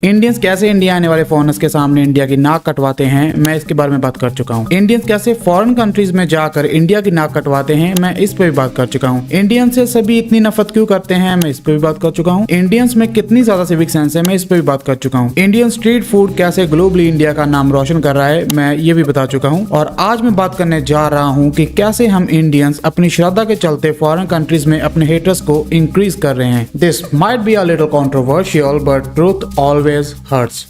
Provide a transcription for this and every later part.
Indians कैसे India आने वाले फॉरेनर्स के सामने इंडिया की नाक कटवाते हैं, मैं इसके बारे में बात कर चुका हूँ। इंडियंस कैसे फॉरेन कंट्रीज में जाकर इंडिया की नाक कटवाते हैं, मैं इस पे भी बात कर चुका हूँ। इंडियंस से सभी इतनी नफरत क्यों करते हैं, मैं इस पे भी बात कर चुका हूँ। इंडियंस में कितनी ज्यादा सिविक सेंस है, मैं इस पे भी बात कर चुका हूँ। इंडियन स्ट्रीट फूड कैसे ग्लोबली इंडिया का नाम रोशन कर रहा है, मैं ये भी बता चुका हूँ। और आज मैं बात करने जा रहा हूँ कि कैसे हम इंडियंस अपनी श्रद्धा के चलते फॉरेन कंट्रीज में अपने हेटर्स को इंक्रीज कर रहे हैं। This might be a little controversial but truth always hurts.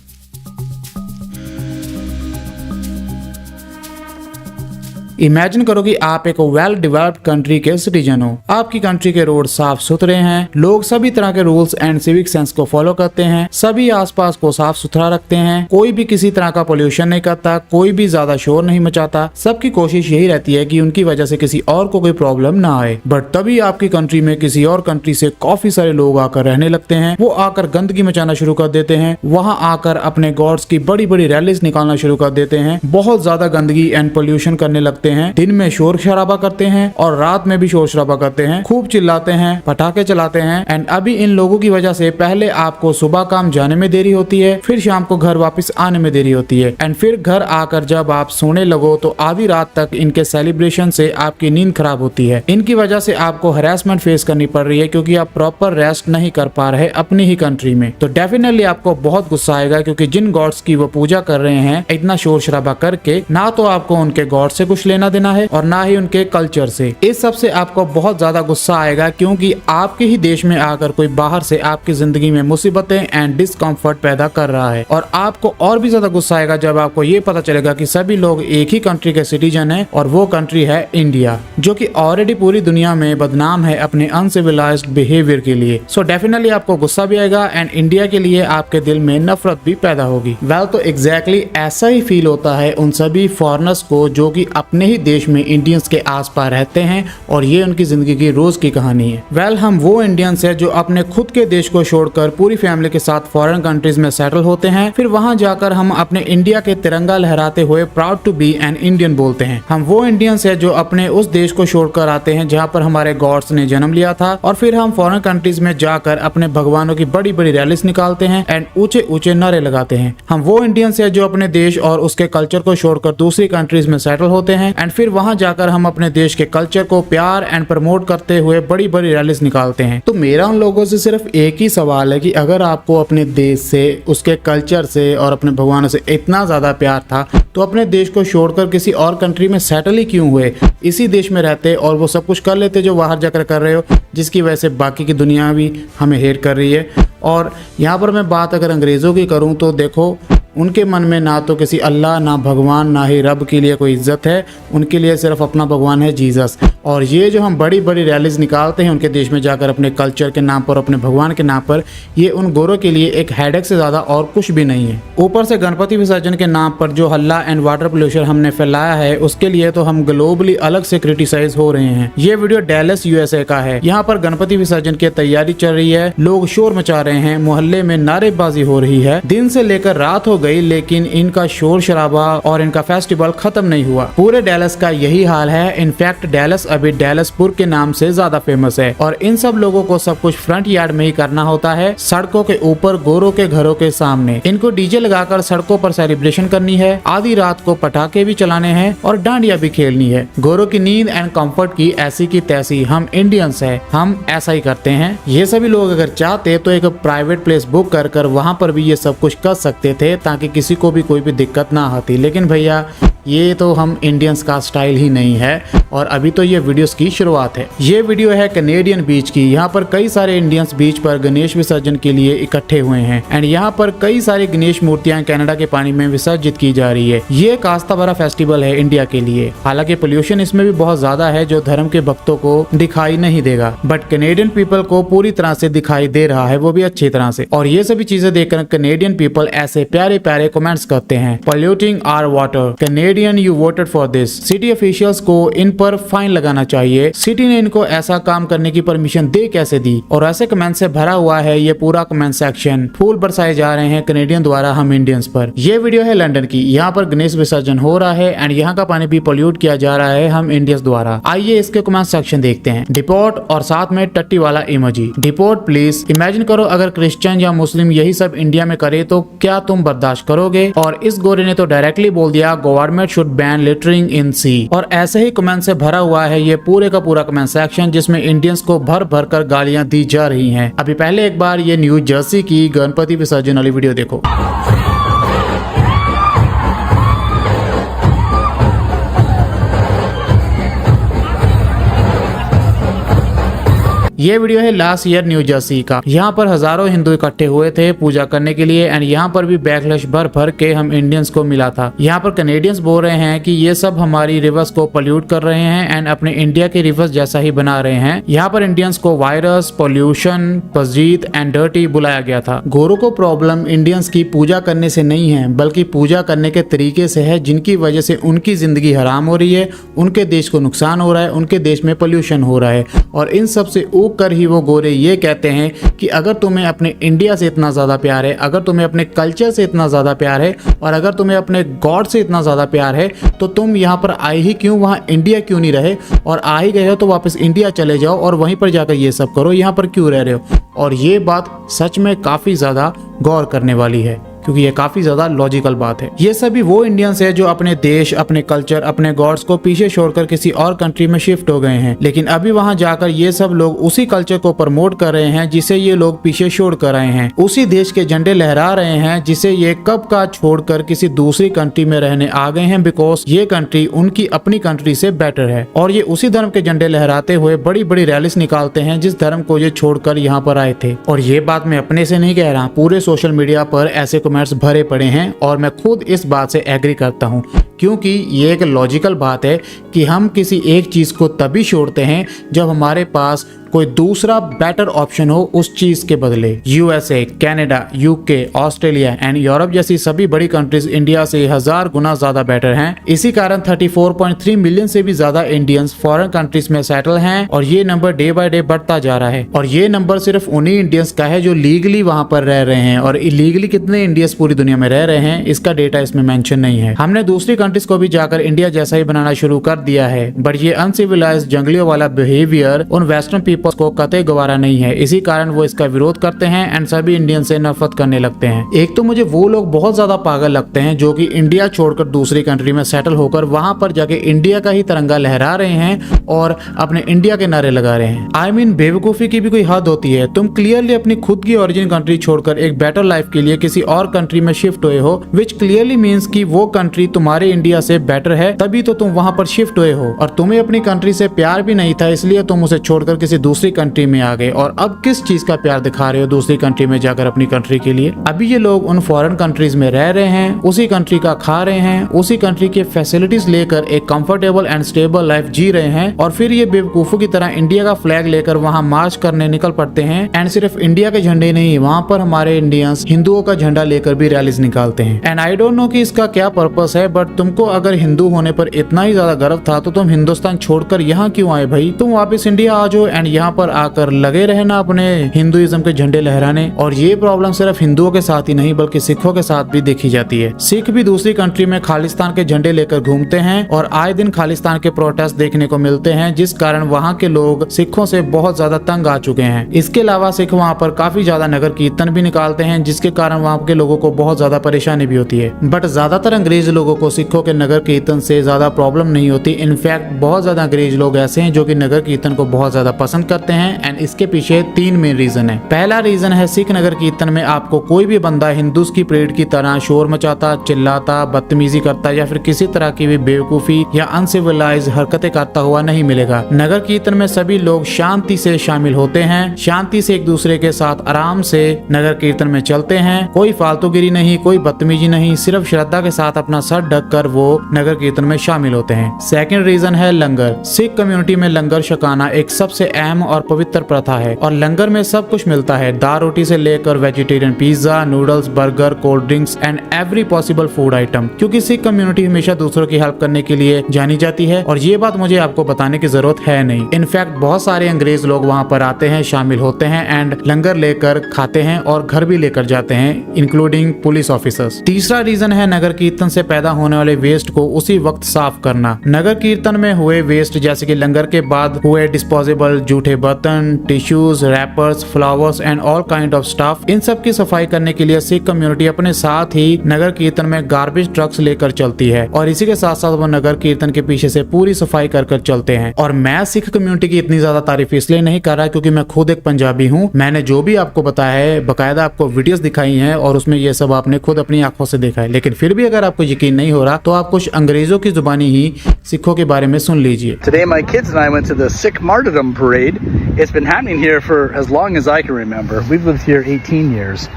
Imagine करो कि आप एक वेल डेवलप्ड कंट्री के सिटीजन हो। आपकी कंट्री के रोड साफ सुथरे हैं, लोग सभी तरह के रूल्स एंड सिविक सेंस को फॉलो करते हैं, सभी आसपास को साफ सुथरा रखते हैं, कोई भी किसी तरह का पोल्यूशन नहीं करता, कोई भी ज्यादा शोर नहीं मचाता। सबकी कोशिश यही रहती है कि उनकी वजह से किसी और को कोई प्रॉब्लम ना आए। बट तभी आपकी कंट्री में किसी और कंट्री से काफी सारे लोग आकर रहने लगते हैं। वो आकर गंदगी मचाना शुरू कर देते हैं, वहाँ आकर अपने गॉड्स की बड़ी बड़ी रैलीज निकालना शुरू कर देते हैं, बहुत ज्यादा गंदगी एंड पोल्यूशन करने लगते हैं। दिन में शोर शराबा करते हैं और रात में भी शोर शराबा करते हैं, खूब चिल्लाते हैं, पटाखे चलाते हैं। एंड अभी इन लोगों की वजह से पहले आपको सुबह काम जाने में देरी होती है, फिर शाम को घर वापस आने में देरी होती है। एंड फिर घर आकर जब आप सोने लगो तो आधी रात तक इनके सेलिब्रेशन से आपकी नींद खराब होती है। इनकी वजह से आपको हरासमेंट फेस करनी पड़ रही है क्योंकि आप प्रॉपर रेस्ट नहीं कर पा रहे अपनी ही कंट्री में। तो डेफिनेटली आपको बहुत गुस्सा आएगा क्योंकि जिन गॉड्स की वो पूजा कर रहे हैं इतना शोर शराबा करके, ना तो आपको उनके गॉड से कुछ लेना देना है और ना ही उनके कल्चर से। इस सब से आपको बहुत ज्यादा गुस्सा आएगा क्योंकि आपके ही देश में आकर कोई बाहर से आपकी जिंदगी में मुसीबतें एंड डिस्कम्फर्ट पैदा कर रहा है। और आपको और भी ज्यादा गुस्सा आएगा जब आपको ये पता चलेगा कि सभी लोग एक ही कंट्री के सिटीजन हैं और वो कंट्री है इंडिया, जो कि ऑलरेडी पूरी दुनिया में बदनाम है अपने अनसिविलाइज्ड बिहेवियर के लिए। सो डेफिनेटली आपको गुस्सा भी आएगा एंड इंडिया के लिए आपके दिल में नफरत भी पैदा होगी। वेल तो एग्जैक्टली ऐसा ही फील होता है उन सभी फॉरेनर्स को जो कि अपने ही देश में इंडियंस के आसपास रहते हैं और ये उनकी जिंदगी की रोज की कहानी है। वेल हम वो इंडियंस हैं जो अपने खुद के देश को छोड़कर पूरी फैमिली के साथ फॉरेन कंट्रीज में सेटल होते हैं, फिर वहां जाकर हम अपने इंडिया के तिरंगा लहराते हुए proud to be an Indian बोलते हैं। हम वो इंडियंस हैं जो अपने उस देश को छोड़कर आते हैं जहां पर हमारे गॉड्स ने जन्म लिया था और फिर हम फॉरेन कंट्रीज में जाकर अपने भगवानों की बड़ी बड़ी रैलीज निकालते हैं एंड ऊंचे ऊंचे नारे लगाते हैं। हम वो इंडियंस हैं जो अपने देश और उसके कल्चर को छोड़कर दूसरी कंट्रीज में सेटल होते हैं एंड फिर वहां जाकर हम अपने देश के कल्चर को प्यार एंड प्रमोट करते हुए बड़ी बड़ी रैलीज निकालते हैं। तो मेरा उन लोगों से सिर्फ एक ही सवाल है कि अगर आपको अपने देश से, उसके कल्चर से और अपने भगवानों से इतना ज्यादा प्यार था तो अपने देश को छोड़कर किसी और कंट्री में सेटल ही क्यों हुए? इसी देश में रहते और वो सब कुछ कर लेते जो बाहर जाकर कर रहे हो, जिसकी वजह से बाकी की दुनिया भी हमें हेट कर रही है। और यहाँ पर मैं बात अगर अंग्रेजों की करूँ तो देखो, उनके मन में ना तो किसी अल्लाह, ना भगवान, ना ही रब के लिए कोई इज्जत है। उनके लिए सिर्फ अपना भगवान है जीसस। और ये जो हम बड़ी बड़ी रैलीज निकालते हैं उनके देश में जाकर अपने कल्चर के नाम पर, अपने भगवान के नाम पर, ये उन गोरों के लिए एक हेडेक से ज्यादा और कुछ भी नहीं है। ऊपर से गणपति विसर्जन के नाम पर जो हल्ला एंड वाटर पोल्यूशन हमने फैलाया है उसके लिए तो हम ग्लोबली अलग से क्रिटिसाइज हो रहे हैं। ये वीडियो डैलस यूएसए का है। यहाँ पर गणपति विसर्जन की तैयारी चल रही है, लोग शोर मचा रहे हैं, मोहल्ले में नारेबाजी हो रही है, दिन से लेकर रात हो गई लेकिन इनका शोर शराबा और इनका फेस्टिवल खत्म नहीं हुआ। पूरे डैलस का यही हाल है। इनफैक्ट डैलस अभी डैलसपुर के नाम से ज्यादा फेमस है और इन सब लोगों को सब कुछ फ्रंट यार्ड में ही करना होता है, सड़कों के ऊपर गोरों के घरों के सामने। इनको डीजे लगाकर सड़कों पर सेलिब्रेशन करनी है, आधी रात को पटाखे भी चलाने हैं और डांडिया भी खेलनी है। गोरों की नींद एंड कंफर्ट की ऐसी की तैसी हम इंडियंस है, हम ऐसा ही करते हैं। ये सभी लोग अगर चाहते तो एक प्राइवेट प्लेस बुक कर वहाँ पर भी ये सब कुछ कर सकते थे ताकि किसी को भी कोई भी दिक्कत ना आती। लेकिन भैया ये तो हम इंडियंस का स्टाइल ही नहीं है और अभी तो ये वीडियोस की शुरुआत है। ये वीडियो है कनेडियन बीच की। यहाँ पर कई सारे इंडियंस बीच पर गणेश विसर्जन के लिए इकट्ठे हुए हैं एंड यहाँ पर कई सारी गणेश मूर्तियां कनाडा के पानी में विसर्जित की जा रही है। ये एक आस्था भरा फेस्टिवल है इंडिया के लिए। हालांकि पोल्यूशन इसमें भी बहुत ज्यादा है जो धर्म के भक्तों को दिखाई नहीं देगा, बट कनेडियन पीपल को पूरी तरह से दिखाई दे रहा है, वो भी अच्छी तरह से। और ये सभी चीजें देखकर कनेडियन पीपल ऐसे प्यारे प्यारे कमेंट्स करते हैं, polluting our water. Canadian you voted for this. City officials को इन पर फाइन लगाना चाहिए। सिटी ने इनको ऐसा काम करने की परमिशन दे कैसे दी। और ऐसे कमेंट से भरा हुआ है ये पूरा कमेंट सेक्शन। फूल बरसाए जा रहे हैं कनेडियन द्वारा हम इंडियंस पर। ये वीडियो है लंदन की। यहाँ पर गणेश विसर्जन हो रहा है एंड यहाँ का पानी भी पोल्यूट किया जा रहा है हम इंडियंस द्वारा। आइए इसके कमेंट सेक्शन देखते हैं। डिपोर्ट और साथ में टट्टी वाला इमोजी। Deport please. इमेजिन करो अगर क्रिश्चियन या मुस्लिम यही सब इंडिया में करे तो क्या तुम बर्दाश्त करोगे। और इस गोरे ने तो डायरेक्टली बोल दिया गवर्नमेंट शुड बैन लिटरिंग इन सी। और ऐसे ही कमेंट से भरा हुआ है ये पूरे का पूरा कमेंट सेक्शन जिसमें इंडियंस को भर भर कर गालियां दी जा रही हैं। अभी पहले एक बार ये न्यू जर्सी की गणपति विसर्जन वाली वीडियो देखो। ये वीडियो है लास्ट ईयर न्यू जर्सी का। यहाँ पर हजारों हिंदू इकट्ठे हुए थे पूजा करने के लिए एंड यहाँ पर भी बैकलैश भर भर के हम इंडियंस को मिला था। यहाँ पर कनेडियंस बोल रहे हैं कि ये सब हमारी रिवर्स को पोल्यूट कर रहे हैं एंड अपने इंडिया के रिवर्स जैसा ही बना रहे हैं। यहाँ पर इंडियंस को virus, pollution, Pajeet and dirty बुलाया गया था। गोरों को प्रॉब्लम इंडियंस की पूजा करने से नहीं है बल्कि पूजा करने के तरीके से है जिनकी वजह से उनकी जिंदगी हराम हो रही है, उनके देश को नुकसान हो रहा है, उनके देश में पोल्यूशन हो रहा है। और इन सब से कर ही वो गोरे ये कहते हैं कि अगर तुम्हें अपने इंडिया से इतना ज्यादा प्यार है, अगर तुम्हें अपने कल्चर से इतना ज्यादा प्यार है और अगर तुम्हें अपने गॉड से इतना ज्यादा प्यार है तो तुम यहाँ पर आए ही क्यों, वहां इंडिया क्यों नहीं रहे। और आ ही गए हो तो वापस इंडिया चले जाओ और वहीं पर जाकर ये सब करो, यहाँ पर क्यों रह रहे हो। और ये बात सच में काफी ज्यादा गौर करने वाली है क्योंकि ये काफी ज्यादा लॉजिकल बात है। ये सभी वो इंडियंस है जो अपने देश, अपने कल्चर, अपने गॉड्स को पीछे छोड़कर किसी और कंट्री में शिफ्ट हो गए हैं। लेकिन अभी वहां जाकर ये सब लोग उसी कल्चर को प्रमोट कर रहे हैं जिसे ये लोग पीछे छोड़ कर आए हैं। उसी देश के झंडे लहरा रहे हैं जिसे ये कब का छोड़कर किसी दूसरी कंट्री में रहने आ गए हैं बिकॉज ये कंट्री उनकी अपनी कंट्री से बेटर है। और ये उसी धर्म के झंडे लहराते हुए बड़ी बड़ी रैलीज निकालते हैं जिस धर्म को ये छोड़कर यहाँ पर आए थे। और ये बात मैं अपने से नहीं कह रहा, पूरे सोशल मीडिया पर ऐसे कमेंट्स भरे पड़े हैं और मैं खुद इस बात से एग्री करता हूं क्योंकि ये एक लॉजिकल बात है कि हम किसी एक चीज को तभी छोड़ते हैं जब हमारे पास कोई दूसरा बेटर ऑप्शन हो उस चीज के बदले। USA, Canada, UK, Australia and Europe जैसी सभी बड़ी कंट्रीज इंडिया से 1000 गुना ज्यादा बेटर हैं। इसी कारण 34.3 मिलियन से भी ज्यादा इंडियंस फॉरेन कंट्रीज में सेटल हैं और ये नंबर डे बाय डे बढ़ता जा रहा है। और ये नंबर सिर्फ उन्हीं इंडियंस का है जो लीगली वहां पर रह रहे हैं और इलीगली कितने इंडियंस पूरी दुनिया में रह रहे हैं इसका डेटा इसमें मेंशन नहीं है। हमने दूसरी कंट्रीज को भी जाकर इंडिया जैसा ही बनाना शुरू कर दिया है बट ये अनसिविलाइज्ड जंगलियों वाला बिहेवियर उन वेस्टर्न पीपल्स को कतई गवारा नहीं है। इसी कारण वो इसका विरोध करते हैं एंड सभी इंडियन से नफरत करने लगते हैं। एक तो मुझे वो लोग बहुत ज्यादा पागल लगते हैं जो कि इंडिया छोड़कर दूसरी कंट्री में सेटल होकर वहां पर जाके इंडिया का ही तिरंगा लहरा रहे हैं और अपने इंडिया के नारे लगा रहे हैं। आई मीन बेवकूफी की भी कोई हद होती है। तुम क्लियरली अपनी खुद की ओरिजिन कंट्री छोड़कर एक बेटर लाइफ के लिए किसी और कंट्री में शिफ्ट हुए हो विच क्लियरली मीन्स कि वो कंट्री तुम्हारे इंडिया से बेटर है तभी तो तुम वहां पर शिफ्ट हुए हो। और तुम्हें अपनी कंट्री से प्यार भी नहीं था इसलिए तुम उसे छोड़कर किसी दूसरी कंट्री में आ गए और अब किस चीज का प्यार दिखा रहे हो दूसरी कंट्री में जाकर अपनी कंट्री के लिए। अभी ये लोग उन फॉरेन कंट्रीज में रह रहे हैं, उसी कंट्री का खा रहे हैं, उसी कंट्री के फैसिलिटीज लेकर एक कंफर्टेबल एंड स्टेबल लाइफ जी रहे हैं और फिर ये बेवकूफों की तरह इंडिया का फ्लैग लेकर वहाँ मार्च करने निकल पड़ते हैं। एंड सिर्फ इंडिया के झंडे नहीं, वहाँ पर हमारे इंडियंस हिंदुओं का झंडा लेकर भी रैलीज निकालते हैं। एंड आई डोंट नो कि इसका क्या पर्पस है बट तुमको अगर हिंदू होने पर इतना ही ज्यादा गर्व था तो तुम हिंदुस्तान छोड़कर यहाँ क्यों आए भाई। तुम वापस इंडिया आ जाओ एंड यहाँ पर आकर लगे रहना अपने हिंदुइज्म के झंडे लहराने। और ये प्रॉब्लम सिर्फ हिंदुओं के साथ ही नहीं बल्कि सिखों के साथ भी देखी जाती है। सिख भी दूसरी कंट्री में खालिस्तान के झंडे लेकर घूमते हैं और आए दिन खालिस्तान के प्रोटेस्ट देखने को मिलते हैं जिस कारण वहाँ के लोग सिखों से बहुत ज्यादा तंग आ चुके हैं। इसके अलावा सिख वहाँ पर काफी ज्यादा नगर कीर्तन भी निकालते हैं जिसके कारण वहाँ के लोगों को बहुत ज्यादा परेशानी भी होती है। बट ज्यादातर अंग्रेज लोगों को सिखों के नगर कीर्तन से ज्यादा प्रॉब्लम नहीं होती। इनफैक्ट बहुत ज्यादा अंग्रेज लोग ऐसे हैं जो कि नगर कीर्तन को बहुत ज्यादा पसंद करते हैं एंड इसके पीछे 3 मेन रीजन है। पहला रीजन है सिख नगर कीर्तन में आपको कोई भी बंदा हिंदूस की परेड की तरह शोर मचाता, चिल्लाता, बदतमीजी करता या फिर किसी तरह की भी बेवकूफी या अनसिविलाइज हरकतें करता हुआ नहीं मिलेगा। नगर कीर्तन में सभी लोग शांति से शामिल होते हैं, शांति से एक दूसरे के साथ आराम से नगर कीर्तन में चलते हैं। कोई फालतूगिरी नहीं, कोई बदतमीजी नहीं, सिर्फ श्रद्धा के साथ अपना सर ढककर वो नगर कीर्तन में शामिल होते हैं। सेकंड रीजन है लंगर। सिख कम्युनिटी में लंगर छकाना एक सबसे अहम और पवित्र प्रथा है और लंगर में सब कुछ मिलता है, दाल रोटी से लेकर vegetarian pizza, noodles, burger, cold drinks and every possible food item. क्योंकि सिख कम्युनिटी हमेशा दूसरों की हेल्प करने के लिए जानी जाती है और ये बात मुझे आपको बताने की जरूरत है नहीं। इनफैक्ट बहुत सारे अंग्रेज लोग वहाँ पर आते हैं, शामिल होते हैं एंड लंगर लेकर खाते हैं और घर भी लेकर जाते हैं, इंक्लूडिंग पुलिस ऑफिसर्स। तीसरा रीजन है नगर कीर्तन से पैदा होने वाले वेस्ट को उसी वक्त साफ करना। नगर कीर्तन में हुए वेस्ट जैसे कि लंगर के बाद हुए डिस्पोजेबल जूठे बर्तन, tissues, wrappers, flowers and all kind of stuff, इन सब की सफाई करने के लिए सिख कम्युनिटी अपने साथ ही नगर कीर्तन में गार्बेज ट्रक्स लेकर चलती है और इसी के साथ साथ वो नगर कीर्तन के पीछे से पूरी सफाई कर चलते हैं। और मैं सिख कम्युनिटी की इतनी ज्यादा तारीफ इसलिए नहीं कर रहा क्योंकि मैं खुद एक पंजाबी हूँ। मैंने जो भी आपको बताया है बकायदा आपको वीडियोस दिखाई हैं और उसमें ये सब आपने खुद अपनी आंखों से देखा है, लेकिन फिर भी अगर आपको यकीन नहीं हो रहा तो आप कुछ अंग्रेजों की जुबानी ही सिखों के बारे में सुन लीजिए। Today my kids and I went to the Sikh Martyrdom Parade. It's been happening here for as long as I can remember. We've lived here 18 years.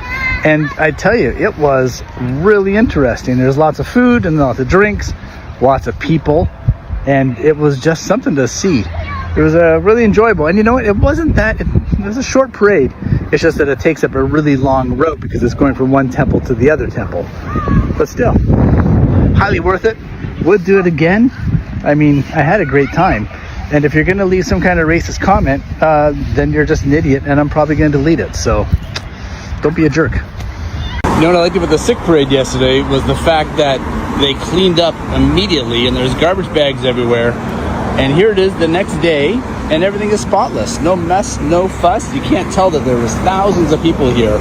And I tell you, it was really interesting. There's lots of food and lots of drinks, lots of people, and it was just something to see. It was really enjoyable. And you know what? It was a short parade. It's just that it takes up a really long route because it's going from one temple to the other temple. But still, highly worth it. Would do it again. I mean, I had a great time. And if you're going to leave some kind of racist comment, then you're just an idiot, and I'm probably going to delete it. So don't be a jerk. You know what I liked about the Sikh parade yesterday was the fact that they cleaned up immediately and there's garbage bags everywhere. And here it is the next day and everything is spotless. No mess, no fuss. You can't tell that there was thousands of people here.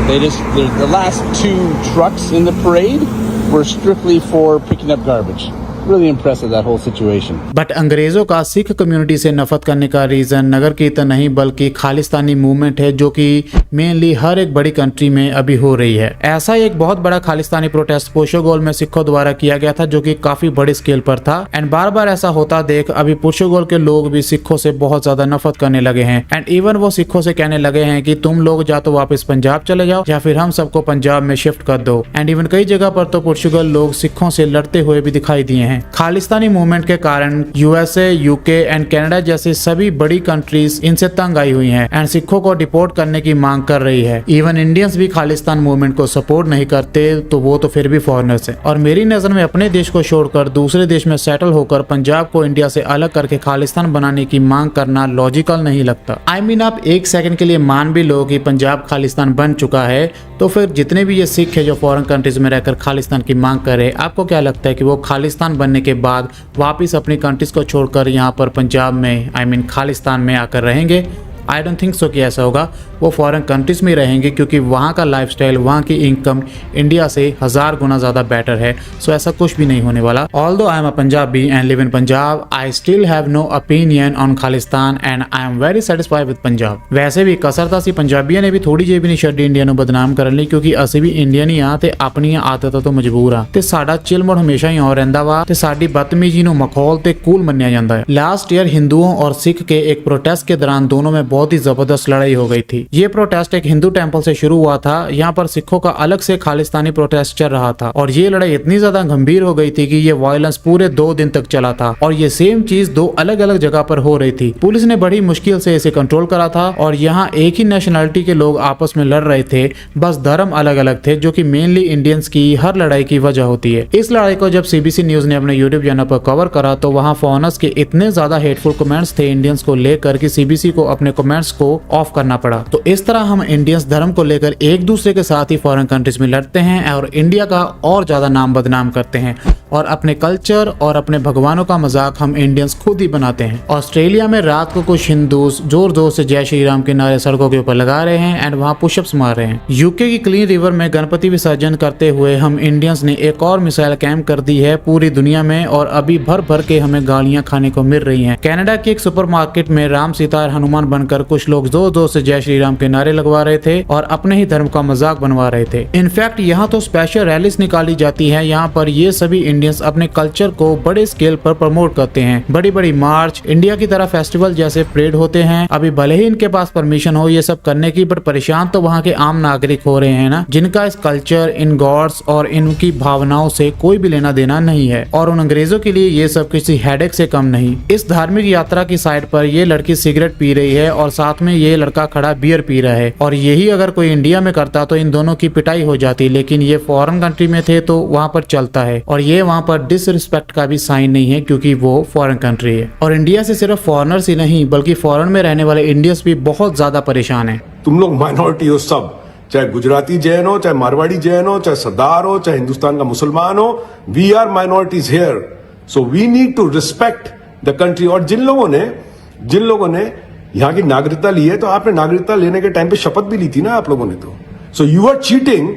The last 2 trucks in the parade were strictly for picking up garbage. Really impressed with that whole situation. But अंग्रेजों का Sikh community से नफरत करने का reason नगर कीर्तन नहीं बल्कि Khalistani movement है जो कि मेनली हर एक बड़ी कंट्री में अभी हो रही है। ऐसा एक बहुत बड़ा खालिस्तानी प्रोटेस्ट पोर्चुगल में सिखों द्वारा किया गया था जो कि काफी बड़ी स्केल पर था एंड बार बार ऐसा होता देख अभी पोर्चुगल के लोग भी सिखों से बहुत ज्यादा नफरत करने लगे हैं एंड इवन वो सिखों से कहने लगे हैं कि तुम लोग या तो वापस पंजाब चले जाओ या फिर हम सबको पंजाब में शिफ्ट कर दो। एंड इवन कई जगह पर तो पोर्चुगल लोग सिखों से लड़ते हुए भी दिखाई दिए हैं। खालिस्तानी मूवमेंट के कारण यूएसए, यूके एंड कनाडा जैसी सभी बड़ी कंट्रीज इनसे तंग आई हुई हैं एंड सिखों को डिपोर्ट करने की मांग कर रही है। इवन इंडियंस भी खालिस्तान मूवमेंट को सपोर्ट नहीं करते तो वो तो फिर भी फॉरेनर्स हैं। और मेरी नजर में अपने देश को छोड़कर दूसरे देश में सेटल होकर पंजाब को इंडिया से अलग करके खालिस्तान बनाने की मांग करना लॉजिकल नहीं लगता। आई मीन आप एक सेकंड के लिए मान भी लो कि पंजाब खालिस्तान बन चुका है तो फिर जितने भी ये सिख है जो फॉरेन कंट्रीज में रहकर खालिस्तान की मांग करे, आपको क्या लगता है कि वो खालिस्तान बनने के बाद वापस अपनी कंट्रीज को छोड़कर यहाँ पर पंजाब में खालिस्तान में आकर रहेंगे? आई डोंट थिंक सो कि ऐसा होगा। वो फॉरेन कंट्रीज में रहेंगे क्योंकि वहाँ का लाइफस्टाइल, वहाँ की इनकम इंडिया से 1000 गुना ज़्यादा बेटर है। सो ऐसा कुछ भी नहीं होने वाला। Although I am a Punjabi and live in Punjab, I still have no opinion on Khalistan and I am very satisfied with Punjab. वैसे भी कसरता सी पंजाबियों ने भी थोड़ी ਜਿਹੀ भी नहीं छड़ी इंडिया ਨੂੰ बदनाम ਕਰਨ ਲਈ ਕਿਉਂਕਿ ਅਸੀਂ ਵੀ ਇੰਡੀਅਨ ਹੀ ਆ ਤੇ ਆਪਣੀਆਂ ਆਦਤਾਂ ਤੋਂ ਮਜਬੂਰ ਆ ਤੇ ਸਾਡਾ ਚਿਲ ਮੋਡ ਹਮੇਸ਼ਾ ਹੀ ਹੋ ਰਹਿੰਦਾ ਵਾ ਤੇ ਸਾਡੀ ਬਦਤਮੀਜ਼ੀ ਨੂੰ ਮਖੌਲ ਤੇ ਕੂਲ ਮੰਨਿਆ ਜਾਂਦਾ ਹੈ। लास्ट ईयर हिंदुओं और सिख के एक प्रोटेस्ट के दौरान दोनों में बहुत ही जबरदस्त लड़ाई हो गई थी। ये प्रोटेस्ट एक हिंदू टेंपल से शुरू हुआ था। यहाँ पर सिखों का अलग से खालिस्तानी प्रोटेस्ट चल रहा था और ये लड़ाई इतनी ज्यादा गंभीर हो गई थी कि ये वायलेंस पूरे 2 दिन तक चला था और ये सेम चीज 2 अलग अलग जगह पर हो रही थी। पुलिस ने बड़ी मुश्किल से इसे कंट्रोल करा था और यहाँ एक ही नेशनलिटी के लोग आपस में लड़ रहे थे, बस धर्म अलग अलग थे जो कि मेनली इंडियंस की हर लड़ाई की वजह होती है। इस लड़ाई को जब सीबीसी न्यूज ने अपने यूट्यूब चैनल पर कवर करा तो वहाँ फॉरेनर्स के इतने ज्यादा हेटफुल कमेंट्स थे इंडियंस को लेकर कि सीबीसी को अपने कमेंट्स को ऑफ करना पड़ा। तो इस तरह हम इंडियंस धर्म को लेकर एक दूसरे के साथ ही फॉरेन कंट्रीज में लड़ते हैं और इंडिया का और ज्यादा नाम बदनाम करते हैं और अपने कल्चर और अपने भगवानों का मजाक हम इंडियंस खुद ही बनाते हैं। ऑस्ट्रेलिया में रात को कुछ हिंदूस जोर जोर से जय श्री राम के नारे सड़कों के ऊपर लगा रहे हैं एंड वहाँ पुशअप्स मार रहे हैं। यूके की क्लीन रिवर में गणपति विसर्जन करते हुए हम इंडियंस ने एक और मिसाइल कैंप कर दी है पूरी दुनिया में और अभी भर भर के हमें गालियां खाने को मिल रही हैं। कनाडा की एक सुपरमार्केट में राम, सीता और हनुमान बनकर कुछ लोग जोर जोर से जय श्री राम फ्रीडम के नारे लगवा रहे थे और अपने ही धर्म का मजाक बनवा रहे थे। इनफैक्ट यहाँ तो स्पेशल रैलीज निकाली जाती है। यहाँ पर ये सभी इंडियंस अपने कल्चर को बड़े स्केल पर प्रमोट करते हैं। बड़ी बड़ी मार्च, इंडिया की तरह फेस्टिवल जैसे परेड होते हैं। अभी भले ही इनके पास परमिशन हो ये सब करने की, बट परेशान तो वहाँ के आम नागरिक हो रहे हैं ना, जिनका इस कल्चर, इन गॉड्स और इनकी भावनाओं से कोई भी लेना देना नहीं है। और उन अंग्रेजों के लिए ये सब किसी हेडेक से कम नहीं। इस धार्मिक यात्रा की साइड पर ये लड़की सिगरेट पी रही है और साथ में ये लड़का खड़ा बियर पी रहा है। और यही अगर कोई इंडिया में करता तो इन दोनों की पिटाई हो जाती, लेकिन ये फॉरेन कंट्री में थे तो वहाँ पर चलता है। और ये वहाँ पर डिसरिस्पेक्ट का भी साइन नहीं है क्योंकि वो फॉरेन कंट्री है। और इंडिया से सिर्फ फॉरेनर्स ही नहीं बल्कि फॉरेन में रहने वाले इंडियंस भी बहुत ज्यादा परेशान है। तुम लोग माइनॉरिटी हो सब, चाहे गुजराती जैन हो, चाहे मारवाड़ी जैन हो, चाहे सरदार हो, चाहे हिंदुस्तान का मुसलमान हो, we are minorities here, so we need to respect the country. और जिन लोगों ने यहाँ की नागरिकता ली है, तो आपने नागरिकता लेने के टाइम पे शपथ भी ली थी ना आप लोगों ने, तो so you are cheating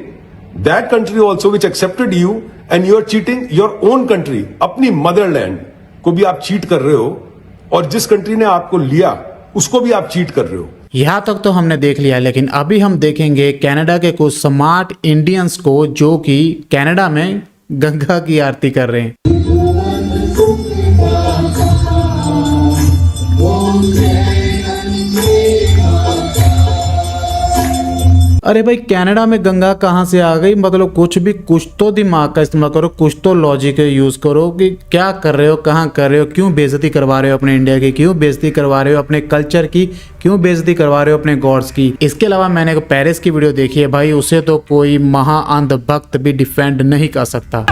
that country also which accepted you, and you are cheating your own country. अपनी मदरलैंड को भी आप चीट कर रहे हो और जिस कंट्री ने आपको लिया उसको भी आप चीट कर रहे हो। यहाँ तक तो हमने देख लिया, लेकिन अभी हम देखेंगे कनाडा के कुछ स्मार्ट इंडियंस को जो कि कनाडा में गंगा की आरती कर रहे हैं। अरे भाई, कनाडा में गंगा कहाँ से आ गई? मतलब कुछ तो दिमाग का इस्तेमाल करो, कुछ तो लॉजिक यूज करो कि क्या कर रहे हो, कहाँ कर रहे हो, क्यों बेइज्जती करवा रहे हो अपने इंडिया की, क्यों बेइज्जती करवा रहे हो अपने कल्चर की, क्यों बेइज्जती करवा रहे हो अपने गॉड्स की। इसके अलावा मैंने एक पेरिस की वीडियो देखी है भाई, उसे तो कोई महाअंध भक्त भी डिफेंड नहीं कर सकता।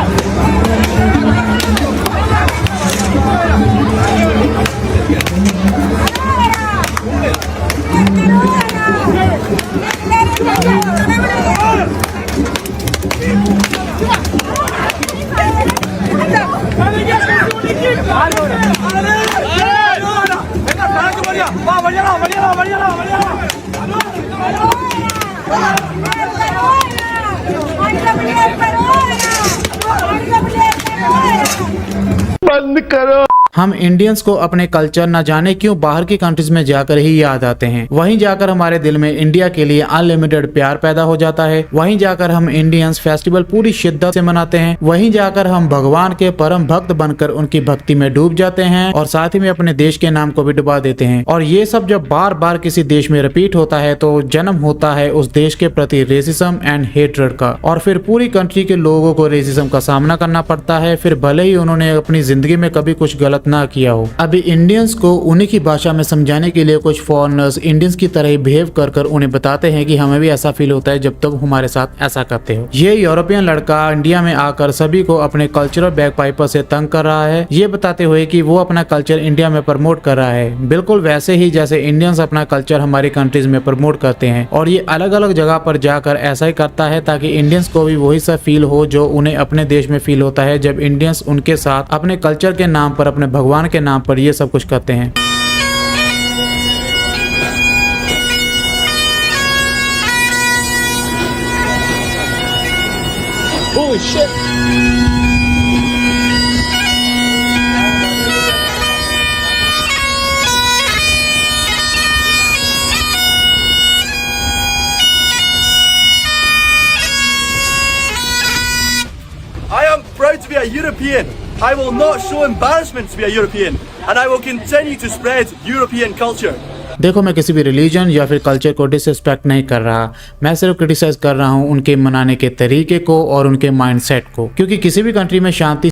बंद करो। हम इंडियंस को अपने कल्चर न जाने क्यों बाहर की कंट्रीज में जाकर ही याद आते हैं। वहीं जाकर हमारे दिल में इंडिया के लिए अनलिमिटेड प्यार पैदा हो जाता है। वहीं जाकर हम इंडियंस फेस्टिवल पूरी शिद्दत से मनाते हैं। वहीं जाकर हम भगवान के परम भक्त बनकर उनकी भक्ति में डूब जाते हैं और साथ ही में अपने देश के नाम को भी डुबा देते हैं। और ये सब जब बार बार किसी देश में रिपीट होता है तो जन्म होता है उस देश के प्रति रेसिज्म एंड हेट्रेड का, और फिर पूरी कंट्री के लोगों को रेसिज्म का सामना करना पड़ता है, फिर भले ही उन्होंने अपनी जिंदगी में कभी कुछ गलत ना किया हो। अभी इंडियंस को उन्हीं की भाषा में समझाने के लिए कुछ फॉरेनर्स इंडियंस की तरह ही बिहेव कर उन्हें बताते हैं कि हमें भी ऐसा फील होता है जब तुम हमारे साथ ऐसा करते हो। ये यूरोपियन लड़का इंडिया में आकर सभी को अपने कल्चरल बैकपाइपर से तंग कर रहा है, ये बताते हुए कि वो अपना कल्चर इंडिया में प्रमोट कर रहा है, बिल्कुल वैसे ही जैसे इंडियंस अपना कल्चर हमारी कंट्रीज में प्रमोट करते हैं। और ये अलग अलग जगह पर जाकर ऐसा ही करता है ताकि इंडियंस को भी वही सा फील हो जो उन्हें अपने देश में फील होता है जब इंडियंस उनके साथ अपने कल्चर के नाम पर, अपने भगवान के नाम पर ये सब कुछ करते हैं। Holy shit! I am proud to be a European. I will not show embarrassment to be a European, and I will continue to spread European culture. देखो, मैं किसी भी रिलीजन या फिर कल्चर को डिसरिस्पेक्ट नहीं कर रहा, मैं सिर्फ क्रिटिसाइज कर रहा हूँ उनके मनाने के तरीके को और उनके माइंडसेट को, क्योंकि किसी भी कंट्री में शांति